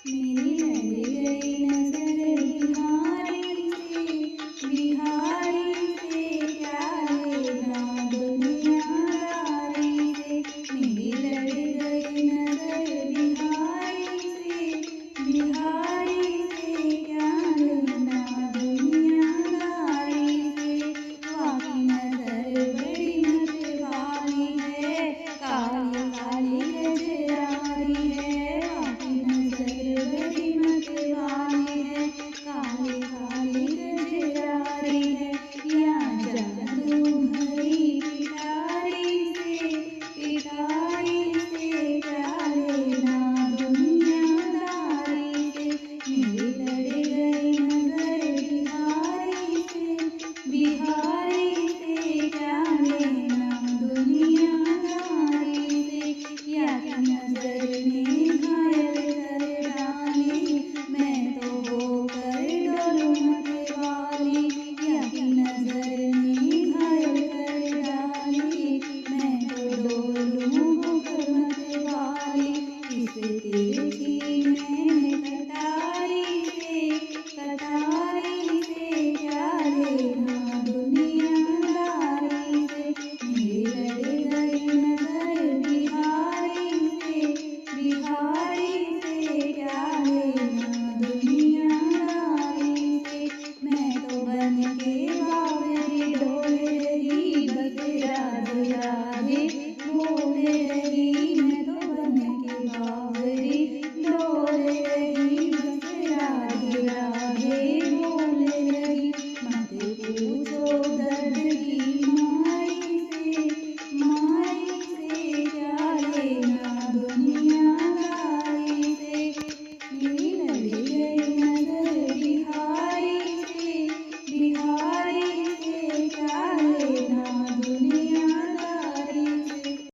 मेरी लड़ गई नजर बिहारी से क्या लेना दुनियादारी से। मेरी लड़ गई नजर बिहारी से क्या लेना दुनियादारी से। वाकी नजर बड़ी मतवाली है, काली काली गजरारी है। वाकी नजर बड़ी मतवाली है, काली काली गजरारी है। या जादू भरी पिटारी से क्या लेना दुनियादारी से। मेरी लड़ गई नजर बिहारी से क्या लेना दुनियादारी से। या की नजर ने घायल कर डाली, मैं तो होकर डोलूं मतवाली। या की नजर ने घायल कर डाली, मैं तो डोलूं होकर मतवाली। इस तिरछी मैंने कटारी से क्या लेना दुनियादारी से। मेरी लड़ गई नजर बिहारी से क्या लेना।